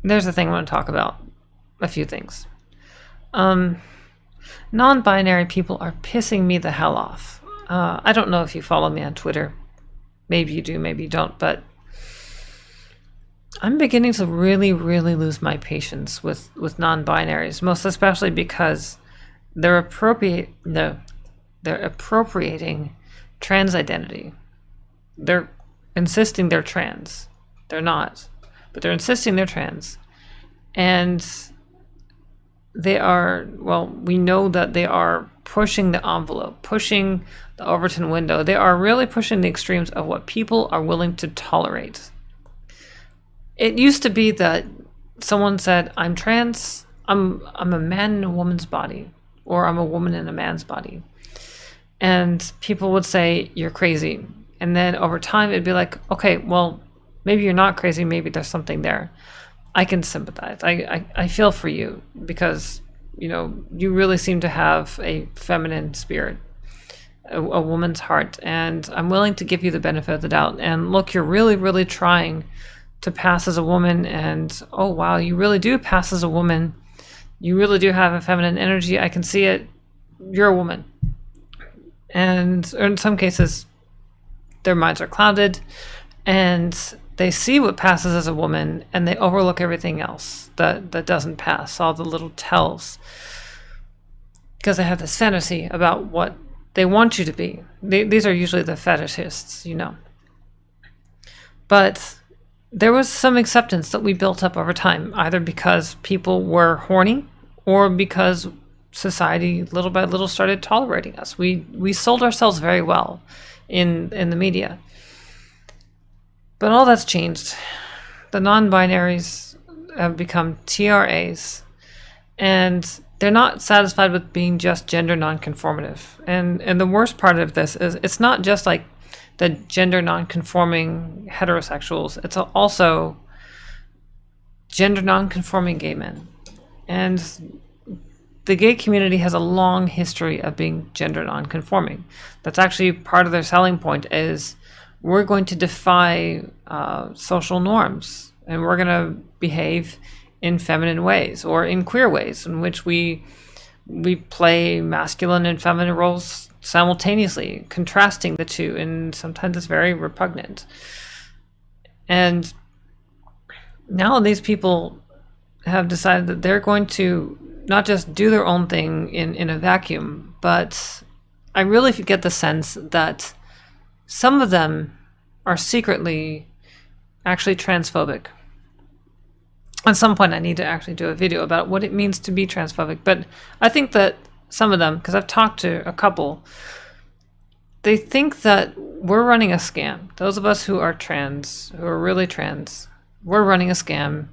there's the thing I want to talk about. A few things. Non-binary people are pissing me the hell off. I don't know if you follow me on Twitter. Maybe you do, maybe you don't, but I'm beginning to really, really lose my patience with non-binaries, most especially because they're appropriating trans identity. They're insisting they're trans. They're not, but they're insisting they're trans. And they are, well, we know that they are pushing the envelope, pushing the Overton window. They are really pushing the extremes of what people are willing to tolerate. It used to be that someone said, I'm trans, I'm a man in a woman's body, or I'm a woman in a man's body. And people would say, you're crazy. And then over time, it'd be like, okay, well, maybe you're not crazy. Maybe there's something there. I can sympathize. I feel for you because, you really seem to have a feminine spirit, a woman's heart. And I'm willing to give you the benefit of the doubt. And look, you're really, really trying to pass as a woman. And, oh, wow, you really do pass as a woman. You really do have a feminine energy. I can see it. You're a woman. And in some cases, their minds are clouded. And they see what passes as a woman and they overlook everything else that doesn't pass, all the little tells. Because they have this fantasy about what they want you to be. These are usually the fetishists, But there was some acceptance that we built up over time, either because people were horny or because society little by little started tolerating us. We sold ourselves very well in the media. But all that's changed. The non-binaries have become TRAs, and they're not satisfied with being just gender non-conformative. And the worst part of this is it's not just like the gender non-conforming heterosexuals. It's also gender non-conforming gay men. And the gay community has a long history of being gender non-conforming. That's actually part of their selling point is we're going to defy social norms and we're going to behave in feminine ways or in queer ways in which we play masculine and feminine roles simultaneously, contrasting the two, and sometimes it's very repugnant. And now these people have decided that they're going to not just do their own thing in a vacuum, but I really get the sense that some of them are secretly actually transphobic. At some point I need to actually do a video about what it means to be transphobic, but I think that some of them, because I've talked to a couple, they think that we're running a scam. Those of us who are trans, who are really trans, we're running a scam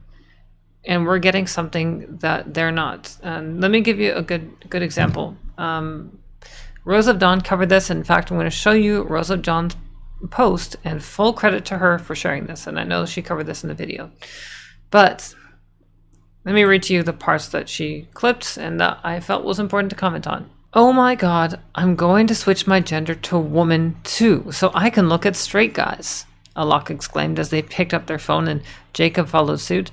and we're getting something that they're not. And let me give you a good example. Rose of Dawn covered this. In fact, I'm going to show you Rose of Dawn's post, and full credit to her for sharing this. And I know she covered this in the video. But let me read to you the parts that she clipped and that I felt was important to comment on. Oh my God, I'm going to switch my gender to woman too, so I can look at straight guys, Alok exclaimed as they picked up their phone and Jacob followed suit.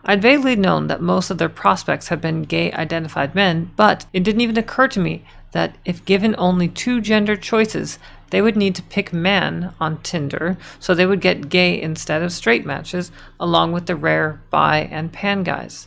I'd vaguely known that most of their prospects had been gay-identified men, but it didn't even occur to me that if given only two gender choices, they would need to pick man on Tinder, so they would get gay instead of straight matches, along with the rare bi and pan guys.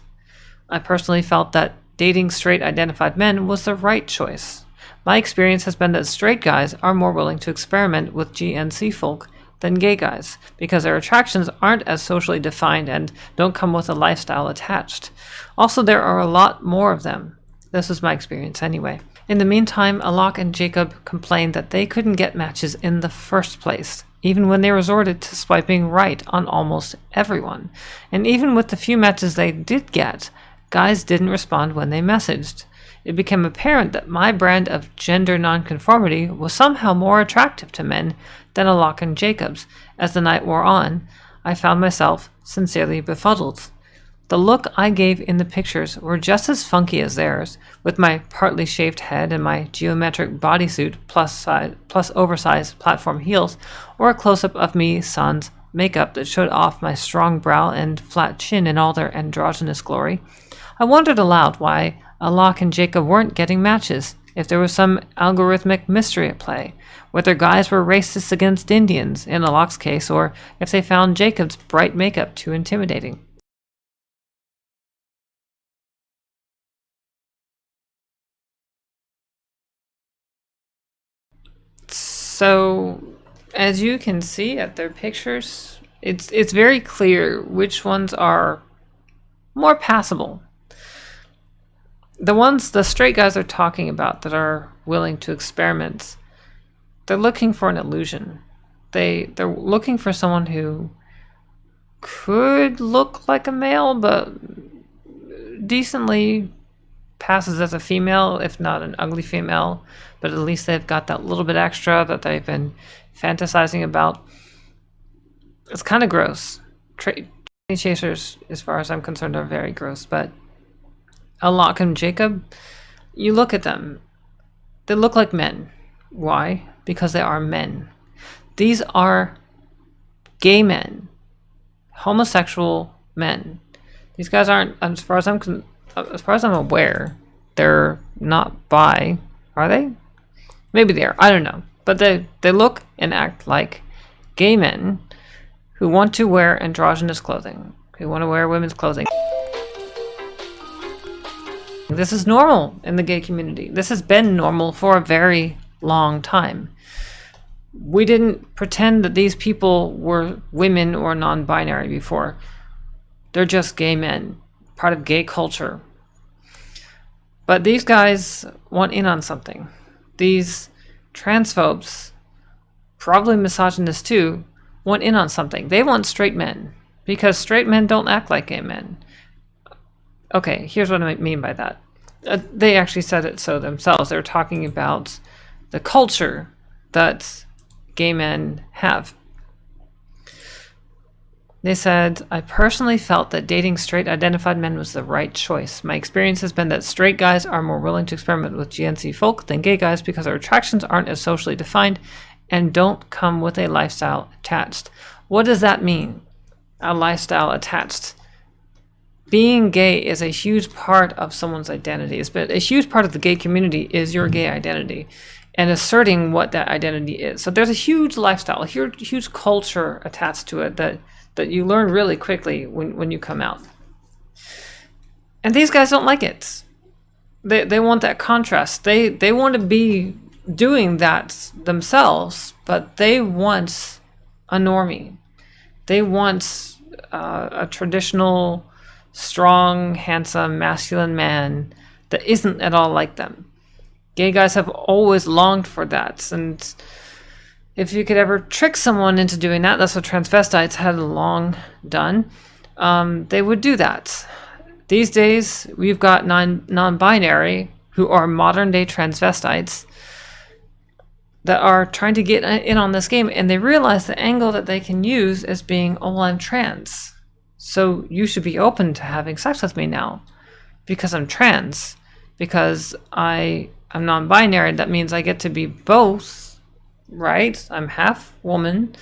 I personally felt that dating straight-identified men was the right choice. My experience has been that straight guys are more willing to experiment with GNC folk than gay guys, because their attractions aren't as socially defined and don't come with a lifestyle attached. Also, there are a lot more of them. This was my experience anyway. In the meantime, Alok and Jacob complained that they couldn't get matches in the first place, even when they resorted to swiping right on almost everyone. And even with the few matches they did get, guys didn't respond when they messaged. It became apparent that my brand of gender nonconformity was somehow more attractive to men than Alok and Jacob's. As the night wore on, I found myself sincerely befuddled. The look I gave in the pictures were just as funky as theirs, with my partly shaved head and my geometric bodysuit plus oversized platform heels, or a close-up of me sans makeup that showed off my strong brow and flat chin in all their androgynous glory. I wondered aloud why Alok and Jacob weren't getting matches, if there was some algorithmic mystery at play, whether guys were racist against Indians, in Alok's case, or if they found Jacob's bright makeup too intimidating. So, as you can see at their pictures, it's very clear which ones are more passable. The straight guys are talking about that are willing to experiment, they're looking for an illusion. They're looking for someone who could look like a male, but decently passes as a female, if not an ugly female, but at least they've got that little bit extra that they've been fantasizing about. It's kind of gross. Tranny chasers, as far as I'm concerned, are very gross, but Alok and Jacob, you look at them, they look like men. Why? Because they are men. These are gay men, homosexual men. These guys aren't, as far as I'm aware, they're not bi, are they? Maybe they are. I don't know. But they look and act like gay men who want to wear androgynous clothing, who want to wear women's clothing. This is normal in the gay community. This has been normal for a very long time. We didn't pretend that these people were women or non-binary before. They're just gay men, part of gay culture. But these guys want in on something. These transphobes, probably misogynists too, want in on something. They want straight men, because straight men don't act like gay men. Okay, here's what I mean by that. They actually said it so themselves. They're talking about the culture that gay men have. They said, I personally felt that dating straight identified men was the right choice. My experience has been that straight guys are more willing to experiment with GNC folk than gay guys because their attractions aren't as socially defined and don't come with a lifestyle attached. What does that mean? A lifestyle attached. Being gay is a huge part of someone's identity, but a huge part of the gay community is your gay identity and asserting what that identity is. So there's a huge lifestyle, a huge culture attached to it that you learn really quickly when you come out. And these guys don't like it. They want that contrast. They want to be doing that themselves, but they want a normie. They want a traditional, strong, handsome, masculine man that isn't at all like them. Gay guys have always longed for that, and if you could ever trick someone into doing that, that's what transvestites had long done, they would do that. These days, we've got non-binary who are modern-day transvestites that are trying to get in on this game, and they realize the angle that they can use is being, oh, I'm trans, so you should be open to having sex with me now because I'm trans, because I'm non-binary. That means I get to be both, right? I'm half woman,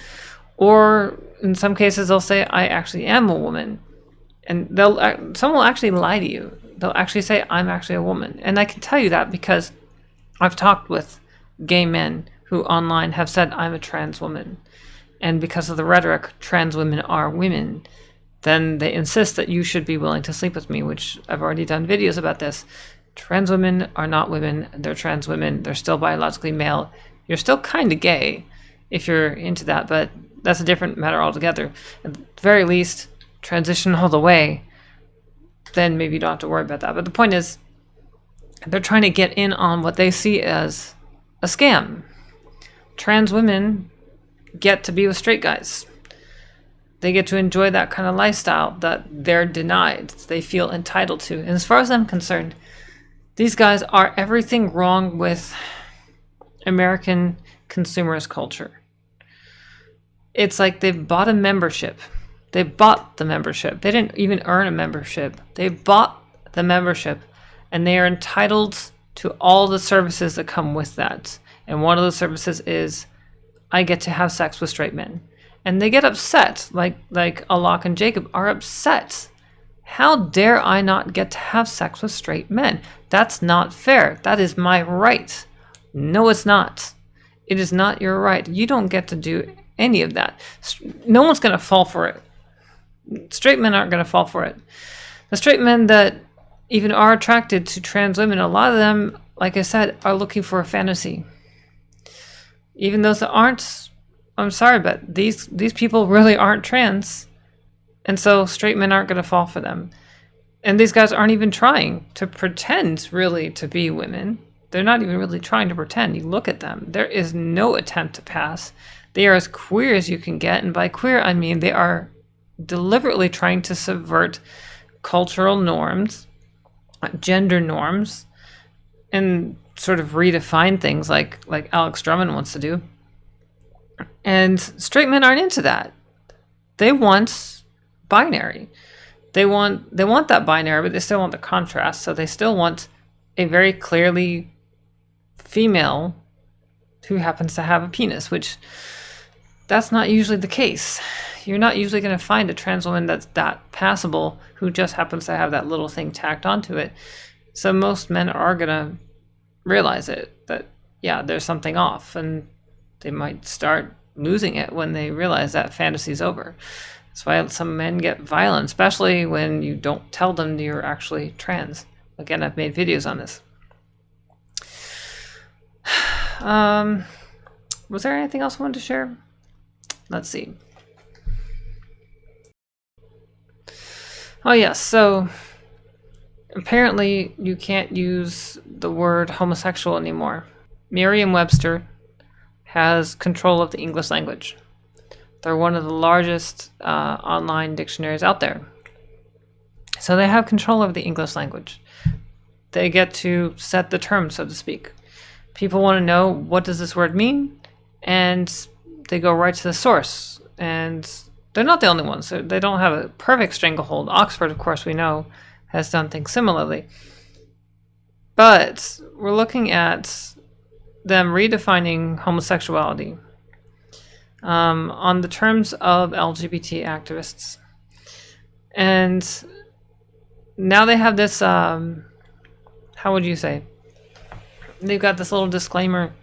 or in some cases they'll say I actually am a woman, and someone will actually lie to you. They'll actually say I'm actually a woman, and I can tell you that because I've talked with gay men who online have said I'm a trans woman, and because of the rhetoric, trans women are women, then they insist that you should be willing to sleep with me, which I've already done videos about this. Trans women are not women. They're trans women. They're still biologically male. You're still kind of gay if you're into that, but that's a different matter altogether. At the very least, transition all the way, then maybe you don't have to worry about that. But the point is, they're trying to get in on what they see as a scam. Trans women get to be with straight guys. They get to enjoy that kind of lifestyle that they're denied, they feel entitled to. And as far as I'm concerned, these guys are everything wrong with American consumerist culture. It's like they've bought a membership. They bought the membership. They didn't even earn a membership. They bought the membership, and they are entitled to all the services that come with that. And one of the services is I get to have sex with straight men. And they get upset, like Alok and Jacob are upset. How dare I not get to have sex with straight men? That's not fair. That is my right. No, it's not. It is not your right. You don't get to do any of that. No one's going to fall for it. Straight men aren't going to fall for it. The straight men that even are attracted to trans women, a lot of them, like I said, are looking for a fantasy. Even those that aren't, I'm sorry, but these people really aren't trans. And so straight men aren't going to fall for them. And these guys aren't even trying to pretend really to be women. They're not even really trying to pretend. You look at them. There is no attempt to pass. They are as queer as you can get. And by queer, I mean they are deliberately trying to subvert cultural norms, gender norms, and sort of redefine things like Alex Drummond wants to do. And straight men aren't into that. They want binary. They want that binary, but they still want the contrast. So they still want a very clearly female who happens to have a penis, which that's not usually the case. You're not usually going to find a trans woman that's that passable who just happens to have that little thing tacked onto it. So most men are going to realize it, that, yeah, there's something off, and they might start losing it when they realize that fantasy's over. That's why some men get violent, especially when you don't tell them you're actually trans. Again, I've made videos on this. Was there anything else I wanted to share? Let's see. Oh yes, so apparently you can't use the word homosexual anymore. Merriam-Webster has control of the English language. They're one of the largest online dictionaries out there. So they have control over the English language. They get to set the term, so to speak. People want to know, what does this word mean? And they go right to the source. And they're not the only ones. They don't have a perfect stranglehold. Oxford, of course, we know, has done things similarly. But we're looking at them redefining homosexuality on the terms of LGBT activists. And now they have this, how would you say? They've got this little disclaimer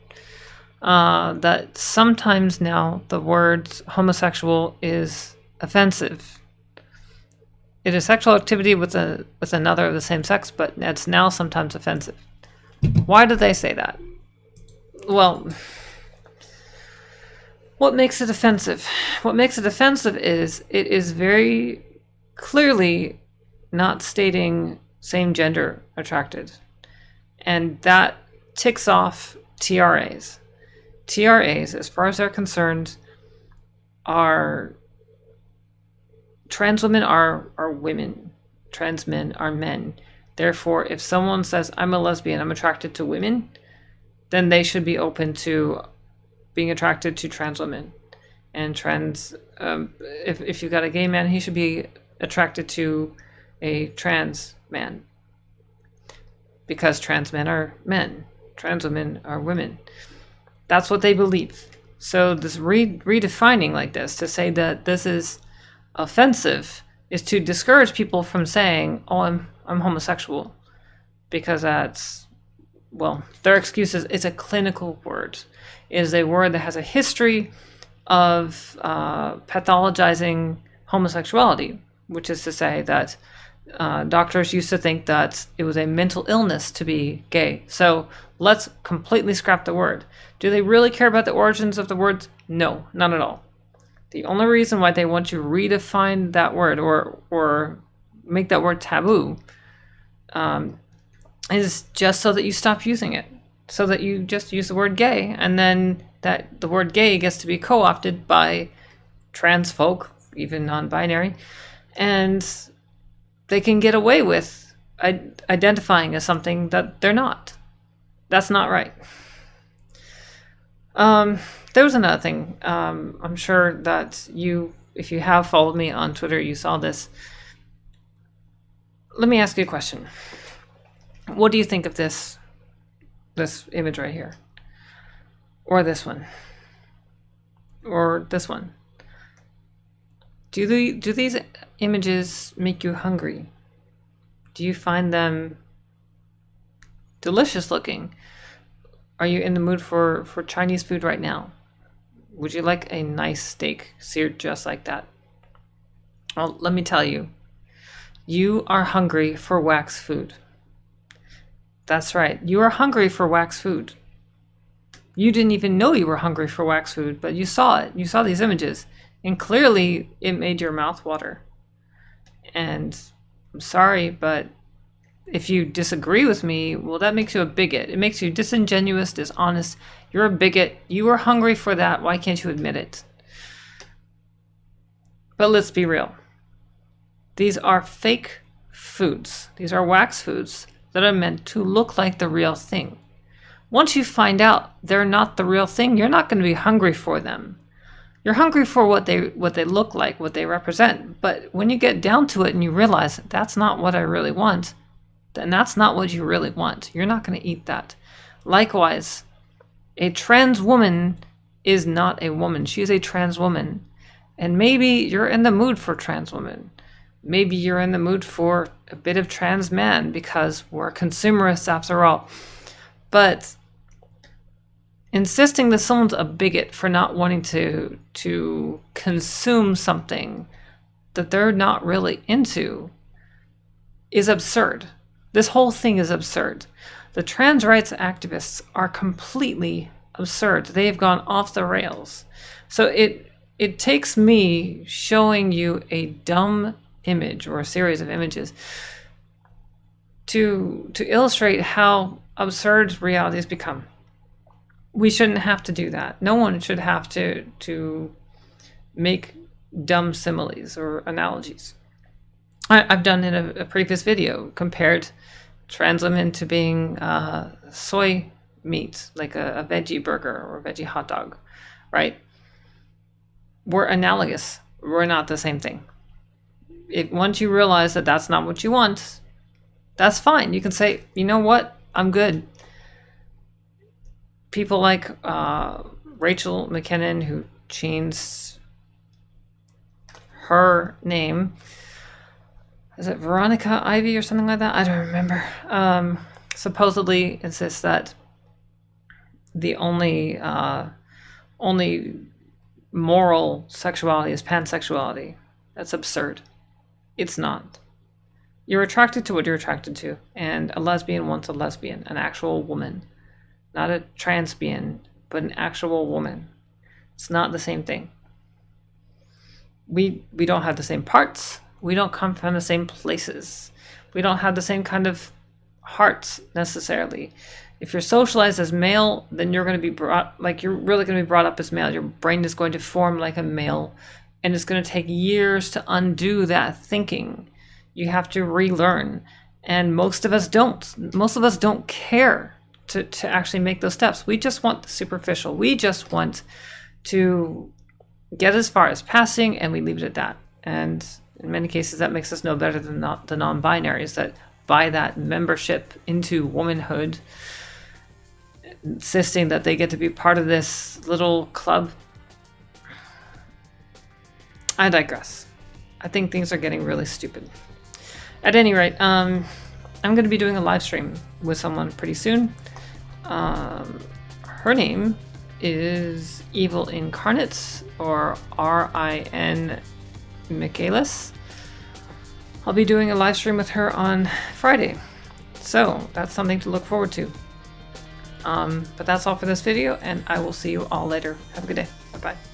that sometimes now the word homosexual is offensive. It is sexual activity with another of the same sex, but it's now sometimes offensive. Why do they say that? Well, what makes it offensive? What makes it offensive is it is very clearly not stating same gender attracted. And that ticks off TRAs. TRAs, as far as they're concerned, are trans women are women. Trans men are men. Therefore, if someone says, I'm a lesbian, I'm attracted to women, then they should be open to being attracted to trans women. And trans, if you've got a gay man, he should be attracted to a trans man. Because trans men are men. Trans women are women. That's what they believe. So this redefining like this, to say that this is offensive, is to discourage people from saying, oh, I'm homosexual. Because that's, well, their excuse is it's a clinical word. It is a word that has a history of pathologizing homosexuality, which is to say that doctors used to think that it was a mental illness to be gay. So let's completely scrap the word. Do they really care about the origins of the words? No, not at all. The only reason why they want to redefine that word or make that word taboo is just so that you stop using it. So that you just use the word gay, and then that the word gay gets to be co-opted by trans folk, even non-binary, and they can get away with identifying as something that they're not. That's not right. There was another thing. I'm sure that if you have followed me on Twitter, you saw this. Let me ask you a question. What do you think of this image right here? Or this one? Or this one? Do these images make you hungry? Do you find them delicious looking? Are you in the mood for Chinese food right now? Would you like a nice steak seared just like that? Well, let me tell you, you are hungry for wax food. That's right, you are hungry for wax food. You didn't even know you were hungry for wax food, but you saw it. You saw these images, and clearly it made your mouth water. And I'm sorry, but if you disagree with me, well, that makes you a bigot. It makes you disingenuous, dishonest. You're a bigot. You are hungry for that. Why can't you admit it? But let's be real. These are fake foods. These are wax foods that are meant to look like the real thing. Once you find out they're not the real thing, you're not going to be hungry for them. You're hungry for what they look like, what they represent. But when you get down to it and you realize that's not what I really want, then that's not what you really want. You're not going to eat that. Likewise, a trans woman is not a woman. She is a trans woman. And maybe you're in the mood for trans woman. Maybe you're in the mood for a bit of trans man because we're consumerists after all. But insisting that someone's a bigot for not wanting to consume something that they're not really into is absurd. This whole thing is absurd. The trans rights activists are completely absurd. They have gone off the rails. So it takes me showing you a dumb image or a series of images to illustrate how absurd reality has become. We shouldn't have to do that. No one should have to make dumb similes or analogies. I've done in a previous video compared trans women to being soy meat, like a veggie burger or a veggie hot dog, right? We're analogous. We're not the same thing. Once you realize that that's not what you want, that's fine. You can say, you know what? I'm good. People like Rachel McKinnon, who changed her name. Is it Veronica Ivy or something like that? I don't remember. Supposedly insists that the only moral sexuality is pansexuality. That's absurd. It's not. You're attracted to what you're attracted to, and a lesbian wants a lesbian, an actual woman. Not a transbian, but an actual woman. It's not the same thing. We don't have the same parts. We don't come from the same places. We don't have the same kind of hearts necessarily. If you're socialized as male, then you're going to be you're really going to be brought up as male. Your brain is going to form like a male, and it's going to take years to undo that thinking. You have to relearn, and most of us don't. Most of us don't care to actually make those steps. We just want the superficial. We just want to get as far as passing, and we leave it at that. And in many cases, that makes us no better than the non-binaries that buy that membership into womanhood, insisting that they get to be part of this little club. I digress. I think things are getting really stupid. At any rate, I'm going to be doing a live stream with someone pretty soon. Her name is Evil Incarnate, or R.I.N. Michaelis. I'll be doing a live stream with her on Friday, so that's something to look forward to. But that's all for this video, and I will see you all later. Have a good day. Bye-bye.